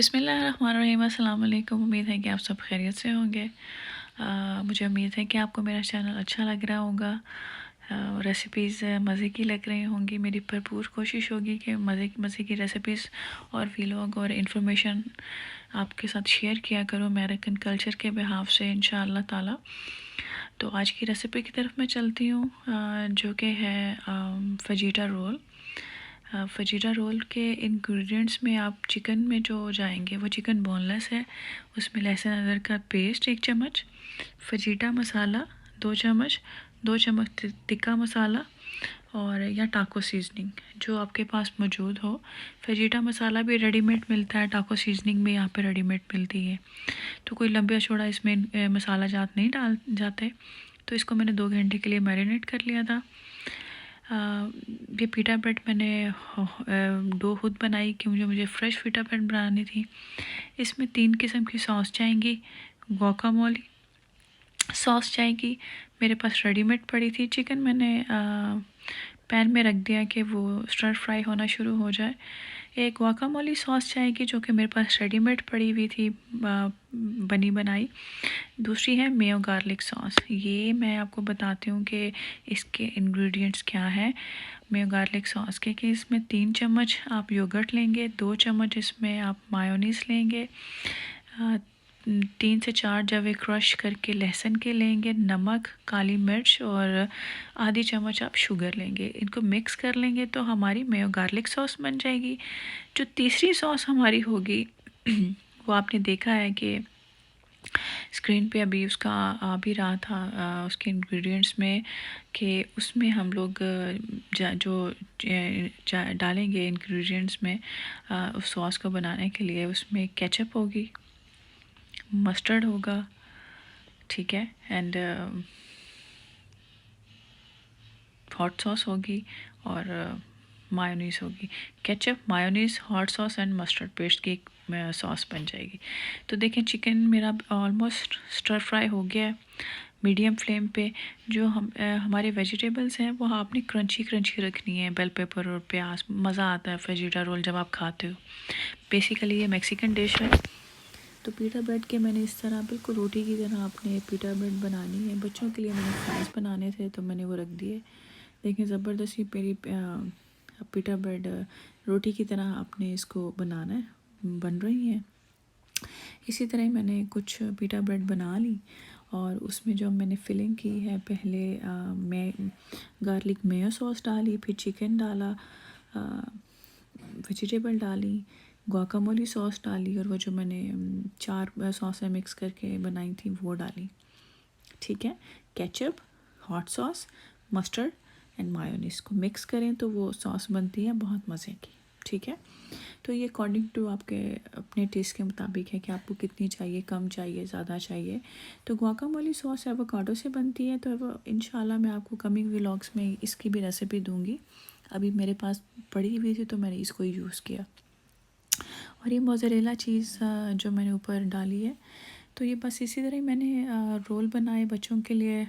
बिस्मिल्लाहिर्रहमानिर्रहीम। अस्सलाम वालेकुम। उम्मीद है कि आप सब खैरियत से होंगे। मुझे उम्मीद है कि आपको मेरा चैनल अच्छा लग रहा होगा। रेसिपीज़ मज़े की लग रही होंगी। मेरी भरपूर कोशिश होगी कि मज़े की रेसिपीज़ और व्लॉग और इन्फॉर्मेशन आपके साथ शेयर किया करूँ अमेरिकन कल्चर के बिहाफ से इंशाअल्लाह ताला। तो आज की रेसिपी की तरफ मैं चलती हूँ, जो कि है फजीटा रोल। फजीटा रोल के इंग्रेडिएंट्स में आप चिकन में जो जाएंगे वो चिकन बोनलेस है। उसमें लहसुन अदरक का पेस्ट 1 चम्मच, फजीटा मसाला 2 चम्मच, 2 चम्मच टिक्का मसाला और या टाको सीजनिंग जो आपके पास मौजूद हो। फजीटा मसाला भी रेडीमेड मिलता है, टाको सीजनिंग भी यहाँ पे रेडीमेड मिलती है। तो कोई लंबा चौड़ा इसमें मसाला जात नहीं डाल जाते। तो इसको मैंने 2 घंटे के लिए मैरिनेट कर लिया था। ये पीटा ब्रेड मैंने डो खुद बनाई क्योंकि मुझे फ़्रेश पीटा ब्रेड बनानी थी। इसमें 3 किस्म की सॉस जाएंगी। गुआकामोली सॉस जाएगी, मेरे पास रेडीमेड पड़ी थी। चिकन मैंने पैन में रख दिया कि वो स्टर फ्राई होना शुरू हो जाए। एक गुआकामोली सॉस जाएगी जो कि मेरे पास रेडीमेड पड़ी हुई थी, बनी बनाई। दूसरी है मेयो गार्लिक सॉस। ये मैं आपको बताती हूँ कि इसके इंग्रेडिएंट्स क्या हैं मेयो गार्लिक सॉस के। कि इसमें 3 चम्मच आप योगर्ट लेंगे, 2 चम्मच इसमें आप मायोनीस लेंगे, 3 से 4 जवे क्रश करके लहसुन के लेंगे, नमक, काली मिर्च और आधी चम्मच आप शुगर लेंगे। इनको मिक्स कर लेंगे तो हमारी मेयो गार्लिक सॉस बन जाएगी। जो तीसरी सॉस हमारी होगी वो आपने देखा है कि स्क्रीन पे अभी उसका आ भी रहा था, उसके इंग्रेडिएंट्स में, कि उसमें हम लोग डालेंगे इंग्रेडिएंट्स में उस सॉस को बनाने के लिए। उसमें केचप होगी, मस्टर्ड होगा, ठीक है, एंड हॉट सॉस होगी और मायोनीस होगी। Ketchup, mayonnaise, hot sauce and mustard paste की एक सॉस बन जाएगी। तो देखें चिकन मेरा ऑलमोस्ट स्टर फ्राई हो गया है मीडियम फ्लेम पे। जो हमारे वेजिटेबल्स हैं वो आपने क्रंची क्रंची रखनी है, बेल पेपर और प्याज। मज़ा आता है फजीटा रोल जब आप खाते हो। बेसिकली ये मैक्सिकन डिश है। तो पीटा ब्रेड के मैंने इस तरह बिल्कुल रोटी की तरह आपने पीटा ब्रेड बनानी है। बच्चों के लिए मैंने फ्राइज़ बनाने थे तो मैंने वो रख दिए। देखिए ज़बरदस्ती मेरी पीटा ब्रेड रोटी की तरह आपने इसको बनाना है, बन रही हैं। इसी तरह मैंने कुछ पीटा ब्रेड बना ली और उसमें जो मैंने फिलिंग की है, पहले मैं गार्लिक मेयो सॉस डाली, फिर चिकन डाला, वेजिटेबल डाली, गुआकामोली सॉस डाली और वो जो मैंने 4 सॉसें मिक्स करके बनाई थी वो डाली, ठीक है। Ketchup, hot sauce, mustard and mayonnaise को मिक्स करें तो वो सॉस बनती है बहुत मज़े की, ठीक है। तो ये अकॉर्डिंग टू आपके अपने टेस्ट के मुताबिक है कि आपको कितनी चाहिए, कम चाहिए, ज़्यादा चाहिए। तो गुआकामोली सॉस एवोकाडो से बनती है, तो वो इंशाल्लाह मैं आपको कमिंग व्लॉग्स में इसकी भी रेसिपी दूंगी। अभी मेरे पास पड़ी हुई थी तो मैंने इसको यूज़ किया। और ये मोज़रेला चीज़ जो मैंने ऊपर डाली है। तो ये बस इसी तरह ही मैंने रोल बनाए बच्चों के लिए,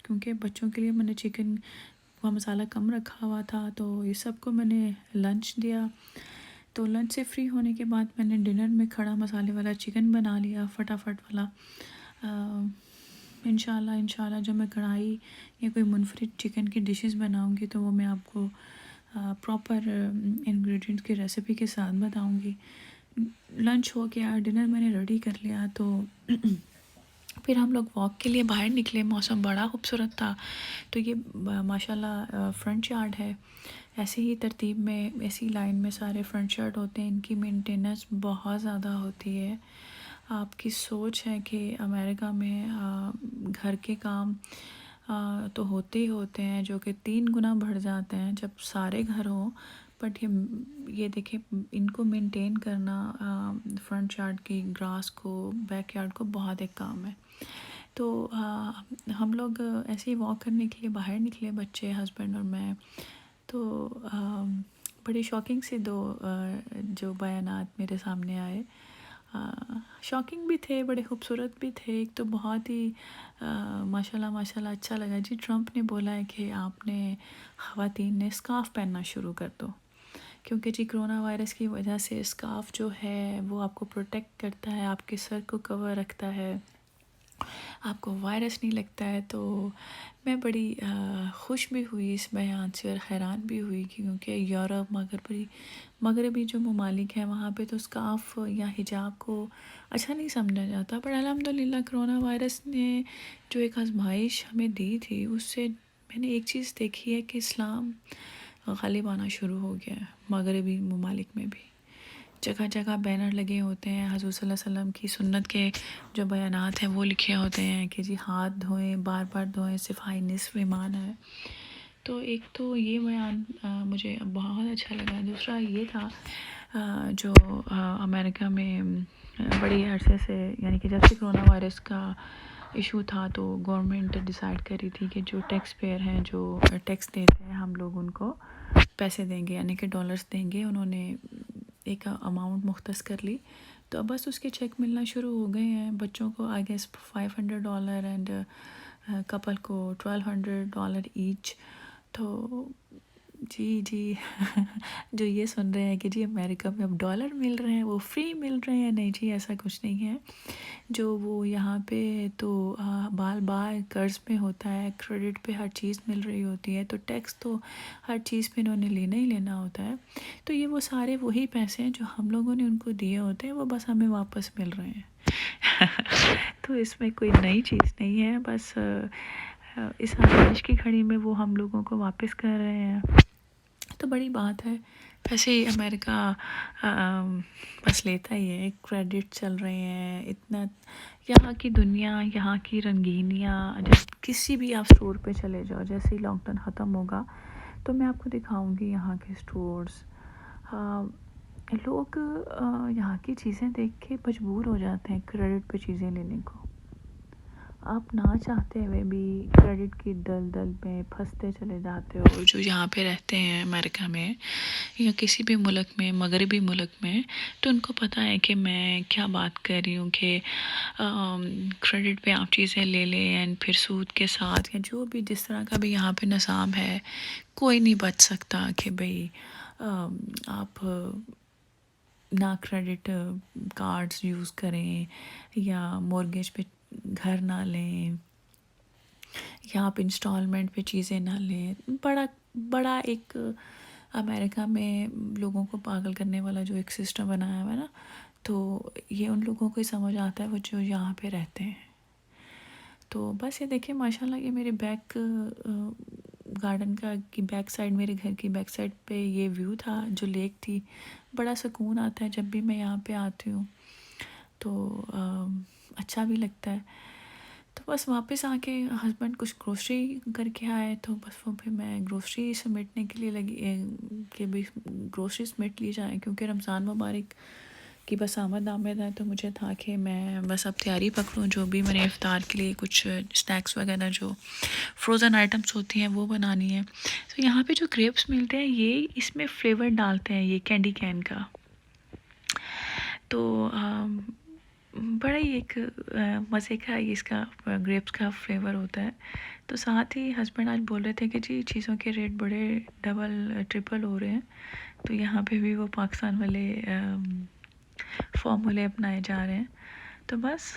क्योंकि बच्चों के लिए मैंने चिकन का मसाला कम रखा हुआ था। तो ये सबको मैंने लंच दिया। तो लंच से फ्री होने के बाद मैंने डिनर में खड़ा मसाले वाला चिकन बना लिया फटाफट वाला। इंशाल्लाह जब मैं कढ़ाई या कोई मुनफरिद चिकन की डिशेस बनाऊंगी तो वो मैं आपको प्रॉपर इंग्रेडिएंट्स की रेसिपी के साथ बताऊंगी। लंच हो गया, डिनर मैंने रेडी कर लिया। तो फिर हम लोग वॉक के लिए बाहर निकले। मौसम बड़ा खूबसूरत था। तो ये माशाल्लाह फ्रंट यार्ड है। ऐसे ही तरतीब में, ऐसी लाइन में सारे फ्रंट यार्ड होते हैं। इनकी मेंटेनेंस बहुत ज़्यादा होती है। आपकी सोच है कि अमेरिका में घर के काम तो होते ही होते हैं जो कि 3 गुना बढ़ जाते हैं जब सारे घर हों। बट ये देखें, इनको मेंटेन करना, फ्रंट यार्ड की ग्रास को, बैक यार्ड को, बहुत एक काम है। तो हम लोग ऐसे ही वॉक करने के लिए बाहर निकले, बच्चे, हस्बैंड और मैं। तो बड़ी शॉकिंग से 2 जो बयानात मेरे सामने आए। शॉकिंग भी थे, बड़े खूबसूरत भी थे। एक तो बहुत ही माशाल्लाह माशाल्लाह अच्छा लगा जी। ट्रंप ने बोला है कि आपने ख़वातीन ने स्कार्फ़ पहनना शुरू कर दो। क्योंकि जी कोरोना वायरस की वजह से स्कार्फ जो है वो आपको प्रोटेक्ट करता है, आपके सर को कवर रखता है, आपको वायरस नहीं लगता है। तो मैं बड़ी खुश भी हुई इस बयान से और हैरान भी हुई क्योंकि यूरोप मगरबी जो ममालिक हैं वहाँ पे तो स्कार्फ या हिजाब को अच्छा नहीं समझा जाता। पर अल्हम्दुलिल्लाह कोरोना वायरस ने जो एक आजमाइश हमें दी थी उससे मैंने एक चीज़ देखी है कि इस्लाम ग़ालिब आना शुरू हो गया है मगरबी ममालिक में भी। जगह जगह बैनर लगे होते हैं, हज़रत सल्लल्लाहु अलैहि वसल्लम की सुन्नत के जो बयानात हैं वो लिखे होते हैं कि जी हाथ धोएं, बार बार धोएं, सफाई निस्फ़ ईमान है। तो एक तो ये बयान मुझे बहुत अच्छा लगा। दूसरा ये था जो अमेरिका में बड़ी अरसे से यानी कि जब से कोरोना वायरस का इशू था तो गवर्नमेंट डिसाइड करी थी कि जो टैक्स पेयर हैं जो टैक्स देते हैं हम लोग उनको पैसे देंगे यानी कि डॉलर्स देंगे। उन्होंने एक अमाउंट मुख्तस कर ली तो अब बस उसके चेक मिलना शुरू हो गए हैं। बच्चों को आई गेस $500 एंड कपल को $1200 ईच। तो जी जी जो ये सुन रहे हैं कि जी अमेरिका में अब डॉलर मिल रहे हैं, वो फ्री मिल रहे हैं, नहीं जी ऐसा कुछ नहीं है। जो वो यहाँ पे तो बाल बाल कर्ज में होता है, क्रेडिट पे हर चीज़ मिल रही होती है, तो टैक्स तो हर चीज़ पे इन्होंने लेना ही लेना होता है। तो ये वो सारे वही पैसे हैं जो हम लोगों ने उनको दिए होते हैं, वो बस हमें वापस मिल रहे हैं। तो इसमें कोई नई चीज़ नहीं है, बस इस आज़माइश की घड़ी में वो हम लोगों को वापस कर रहे हैं। तो बड़ी बात है। वैसे ही अमेरिका बस लेता ही है, क्रेडिट चल रहे हैं इतना। यहाँ की दुनिया, यहाँ की रंगीनियाँ, जब किसी भी आप स्टोर पे चले जाओ, जैसे ही लॉकडाउन ख़त्म होगा तो मैं आपको दिखाऊंगी यहाँ के स्टोर्स। लोग यहाँ की चीज़ें देख के मजबूर हो जाते हैं क्रेडिट पे चीज़ें लेने को। आप ना चाहते हुए भी क्रेडिट की दलदल में फंसते चले जाते हो। जो यहाँ पे रहते हैं अमेरिका में या किसी भी मुल्क में, मगरबी मुल्क में, तो उनको पता है कि मैं क्या बात कर रही हूँ कि क्रेडिट पे आप चीज़ें ले लें एंड फिर सूद के साथ या जो भी जिस तरह का भी यहाँ पे निज़ाम है, कोई नहीं बच सकता कि भाई आप ना क्रेडिट कार्ड्स यूज़ करें या मॉर्गेज पे घर ना लें या आप इंस्टॉलमेंट पे चीज़ें ना लें। बड़ा बड़ा एक अमेरिका में लोगों को पागल करने वाला जो एक सिस्टम बनाया हुआ है ना, तो ये उन लोगों को ही समझ आता है वो जो यहाँ पे रहते हैं। तो बस ये देखिए माशाल्लाह ये मेरे बैक गार्डन का की बैक साइड, मेरे घर की बैक साइड पे ये व्यू था जो लेक थी। बड़ा सुकून आता है जब भी मैं यहाँ पे आती हूँ, तो अच्छा भी लगता है। तो बस वापस आके हस्बैंड कुछ ग्रोसरी करके आए तो बस वो फिर मैं ग्रोसरी समेटने के लिए लगी कि भाई ग्रोसरी समेट ली जाए क्योंकि रमज़ान मुबारक की बस आमद है। तो मुझे था कि मैं बस अब तैयारी पकड़ूँ, जो भी मैंने इफ़्तार के लिए कुछ स्नैक्स वगैरह जो फ्रोज़न आइटम्स होती हैं वो बनानी है। तो यहाँ पे जो ग्रेप्स मिलते हैं ये इसमें फ्लेवर डालते हैं, ये कैंडी कैन का। तो बड़ा ही एक मज़े का इसका ग्रेप्स का फ्लेवर होता है। तो साथ ही हस्बैंड आज बोल रहे थे कि जी चीज़ों के रेट बड़े डबल ट्रिपल हो रहे हैं, तो यहाँ पे भी वो पाकिस्तान वाले फॉर्मूले अपनाए जा रहे हैं। तो बस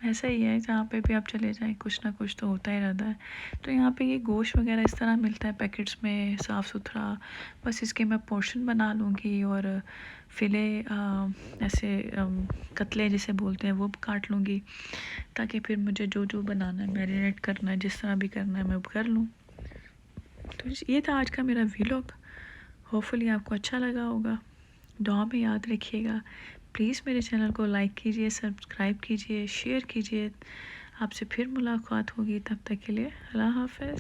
ऐसा ही है, जहाँ पे भी आप चले जाएं कुछ ना कुछ तो होता ही रहता है। तो यहाँ पे ये गोश्त वगैरह इस तरह मिलता है पैकेट्स में साफ़ सुथरा। बस इसके मैं पोर्शन बना लूँगी और फ़िले ऐसे कतले जिसे बोलते हैं वो काट लूँगी, ताकि फिर मुझे जो जो बनाना है, मैरिनेट करना है, जिस तरह भी करना है मैं कर लूँ। तो ये था आज का मेरा व्लॉग। होपफुली आपको अच्छा लगा होगा। दुआ में याद रखिएगा। प्लीज़ मेरे चैनल को लाइक कीजिए, सब्सक्राइब कीजिए, शेयर कीजिए। आपसे फिर मुलाकात होगी, तब तक के लिए अल्लाह हाफ़िज़।